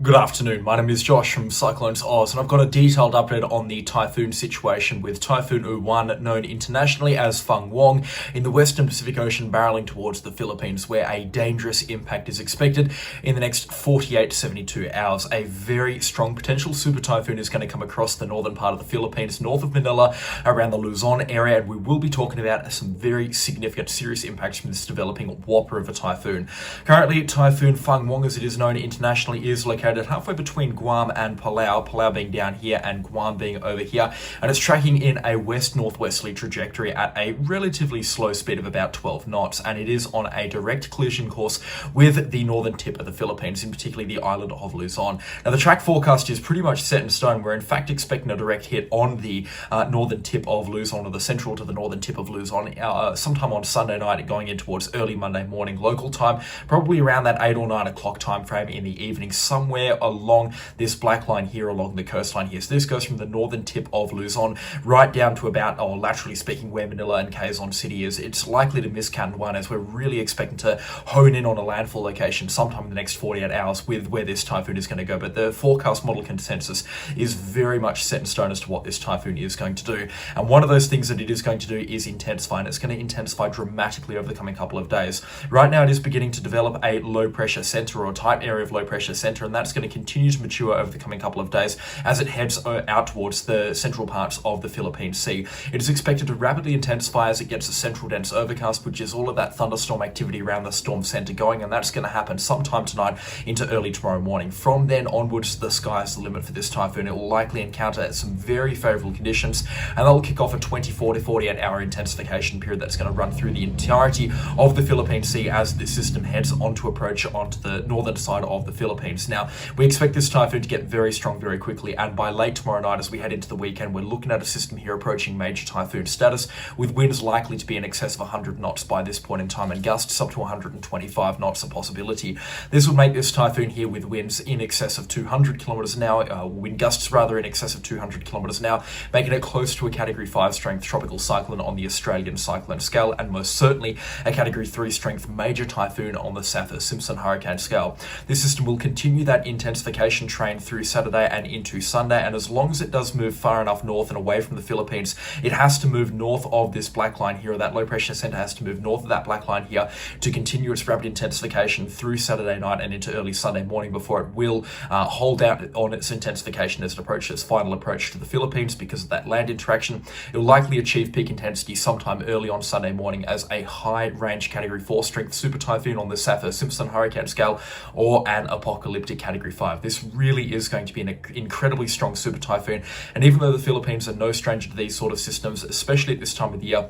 Good afternoon, my name is Josh from CyclonesOZ and I've got a detailed update on the typhoon situation with Typhoon Uwan, known internationally as Philippine Uwan, in the Western Pacific Ocean barreling towards the Philippines, where a dangerous impact is expected in the next 48 to 72 hours. A very strong potential super typhoon is going to come across the northern part of the Philippines, north of Manila, around the Luzon area, and we will be talking about some very significant, serious impacts from this developing whopper of a typhoon. Currently, Typhoon Philippine Uwan, as it is known internationally, is located halfway between Guam and Palau being down here and Guam being over here, and it's tracking in a west-northwesterly trajectory at a relatively slow speed of about 12 knots, and it is on a direct collision course with the northern tip of the Philippines, in particular the island of Luzon. Now, the track forecast is pretty much set in stone. We're in fact expecting a direct hit on the northern tip of Luzon, or the central to the northern tip of Luzon, sometime on Sunday night, going in towards early Monday morning local time, probably around that 8 or 9 o'clock time frame in the evening, somewhere along this black line here, along the coastline here. So this goes from the northern tip of Luzon right down to about, laterally speaking, where Manila and Quezon City is. It's likely to miss Canton, as we're really expecting to hone in on a landfall location sometime in the next 48 hours with where this typhoon is going to go. But the forecast model consensus is very much set in stone as to what this typhoon is going to do. And one of those things that it is going to do is intensify, and it's going to intensify dramatically over the coming couple of days. Right now, it is beginning to develop a low pressure center, or a tight area of low pressure center, and that's going to continue to mature over the coming couple of days as it heads out towards the central parts of the Philippine Sea. It is expected to rapidly intensify as it gets a central dense overcast, which is all of that thunderstorm activity around the storm center going, and that's going to happen sometime tonight into early tomorrow morning. From then onwards, the sky is the limit for this typhoon. It will likely encounter some very favorable conditions, and that'll kick off a 24 to 48 hour intensification period that's going to run through the entirety of the Philippine Sea as the system heads onto the northern side of the Philippines. Now, we expect this typhoon to get very strong very quickly, and by late tomorrow night, as we head into the weekend, we're looking at a system here approaching major typhoon status, with winds likely to be in excess of 100 knots by this point in time, and gusts up to 125 knots a possibility. This would make this typhoon here with winds in excess of 200 kilometers an hour, wind gusts rather in excess of 200 kilometers an hour, making it close to a Category 5 strength tropical cyclone on the Australian cyclone scale, and most certainly a Category 3 strength major typhoon on the Saffir-Simpson hurricane scale. This system will continue that intensification train through Saturday and into Sunday, and as long as it does move far enough north and away from the Philippines, it has to move north of this black line here, or that low pressure center has to move north of that black line here to continue its rapid intensification through Saturday night and into early Sunday morning before it will hold out on its intensification as it approaches its final approach to the Philippines. Because of that land interaction, it will likely achieve peak intensity sometime early on Sunday morning as a high range Category 4 strength super typhoon on the Saffir-Simpson hurricane scale, or an apocalyptic Category 5. This really is going to be an incredibly strong super typhoon, and even though the Philippines are no stranger to these sort of systems, especially at this time of the year,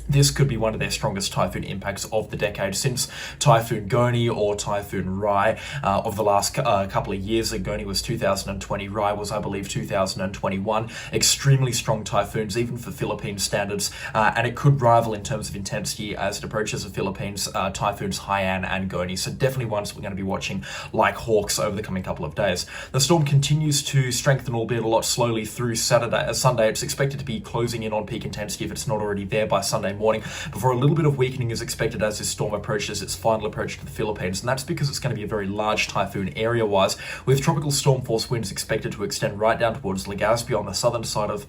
this could be one of their strongest typhoon impacts of the decade since Typhoon Goni or Typhoon Rai of the last couple of years. Goni was 2020, Rai was, I believe, 2021. Extremely strong typhoons, even for Philippine standards, and it could rival in terms of intensity as it approaches the Philippines typhoons Haiyan and Goni. So definitely ones we're going to be watching like hawks over the coming couple of days. The storm continues to strengthen, albeit a lot slowly, through Sunday. It's expected to be closing in on peak intensity if it's not already there by Sunday morning, before a little bit of weakening is expected as this storm approaches its final approach to the Philippines, and that's because it's going to be a very large typhoon area-wise, with tropical storm force winds expected to extend right down towards Legazpi on the southern side of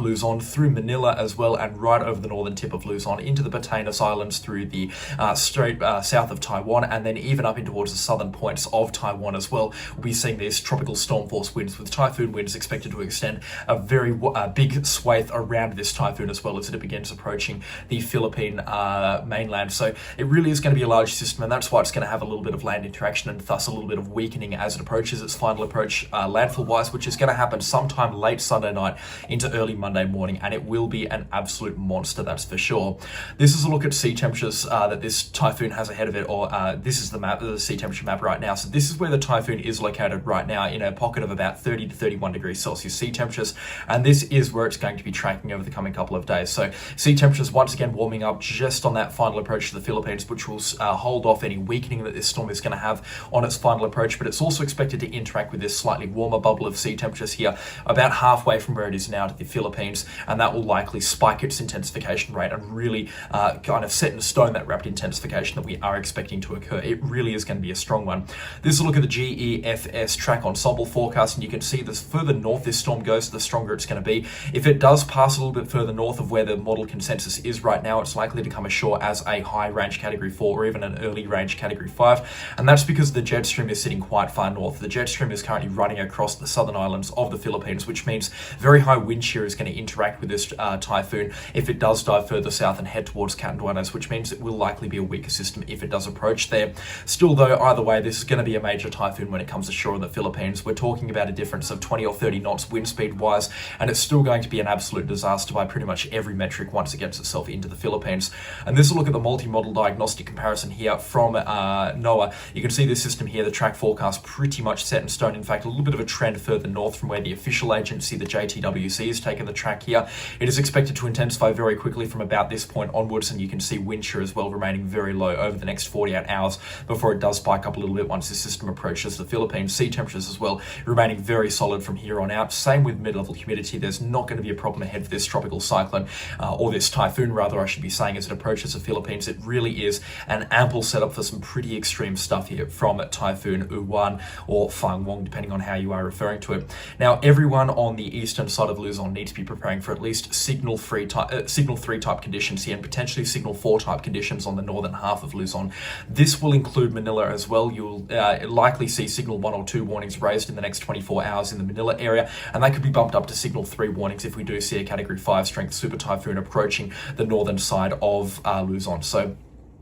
Luzon, through Manila as well, and right over the northern tip of Luzon into the Batanes Islands, through the straight south of Taiwan, and then even up in towards the southern points of Taiwan as well. We'll be seeing these tropical storm force winds, with typhoon winds expected to extend a very big swathe around this typhoon as well as it begins approaching the Philippine mainland. So it really is going to be a large system, and that's why it's going to have a little bit of land interaction and thus a little bit of weakening as it approaches its final approach landfall wise, which is going to happen sometime late Sunday night into early Monday morning, and it will be an absolute monster, that's for sure. This is a look at sea temperatures that this typhoon has ahead of it, or this is the sea temperature map right now. So this is where the typhoon is located right now, in a pocket of about 30 to 31 degrees Celsius sea temperatures, and this is where it's going to be tracking over the coming couple of days. So sea temperatures once again warming up just on that final approach to the Philippines, which will hold off any weakening that this storm is going to have on its final approach. But it's also expected to interact with this slightly warmer bubble of sea temperatures here about halfway from where it is now to the Philippines, and that will likely spike its intensification rate and really kind of set in stone that rapid intensification that we are expecting to occur. It really is going to be a strong one. This is a look at the GEFS track ensemble forecast, and you can see the further north this storm goes, the stronger it's going to be. If it does pass a little bit further north of where the model consensus is right now, it's likely to come ashore as a high range category 4 or even an early range category 5, and that's because the jet stream is sitting quite far north. The jet stream is currently running across the southern islands of the Philippines, which means very high wind shear is going to interact with this typhoon if it does dive further south and head towards Catanduanes, which means it will likely be a weaker system if it does approach there. Still though, either way, this is going to be a major typhoon when it comes ashore in the Philippines. We're talking about a difference of 20 or 30 knots wind speed wise, and it's still going to be an absolute disaster by pretty much every metric once it gets itself into the Philippines. And this will look at the multi-model diagnostic comparison here from NOAA. You can see this system here, the track forecast pretty much set in stone. In fact, a little bit of a trend further north from where the official agency, the JTWC, has taken the track here. It is expected to intensify very quickly from about this point onwards, and you can see wind shear as well remaining very low over the next 48 hours before it does spike up a little bit once this system approaches the Philippines. Sea temperatures as well remaining very solid from here on out. Same with mid-level humidity. There's not going to be a problem ahead for this tropical cyclone, or this typhoon rather I should be saying, as it approaches the Philippines. It really is an ample setup for some pretty extreme stuff here from Typhoon Uwan or Phang Wong, depending on how you are referring to it. Now, everyone on the eastern side of Luzon needs to be preparing for at least signal 3 type conditions here, and potentially signal 4 type conditions on the northern half of Luzon. This will include Manila as well. You'll likely see signal 1 or 2 warnings raised in the next 24 hours in the Manila area, and that could be bumped up to signal 3 warnings if we do see a category 5 strength super typhoon approaching the northern side of Luzon. So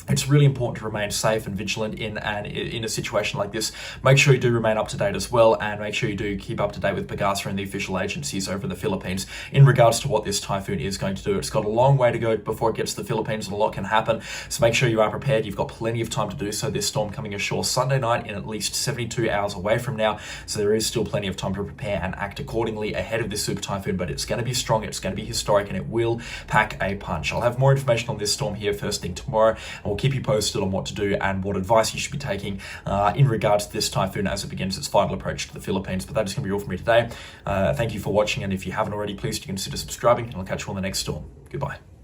it's really important to remain safe and vigilant in a situation like this. Make sure you do remain up to date as well, and make sure you do keep up to date with Pagasa and the official agencies over in the Philippines in regards to what this typhoon is going to do. It's got a long way to go before it gets to the Philippines, and a lot can happen. So make sure you are prepared. You've got plenty of time to do so. This storm coming ashore Sunday night in at least 72 hours away from now. So there is still plenty of time to prepare and act accordingly ahead of this super typhoon, but it's going to be strong, it's going to be historic, and it will pack a punch. I'll have more information on this storm here first thing tomorrow, and we'll keep you posted on what to do and what advice you should be taking in regards to this typhoon as it begins its final approach to the Philippines. But that is going to be all from me today. Thank you for watching, and if you haven't already, please do consider subscribing, and I'll catch you on the next storm. Goodbye.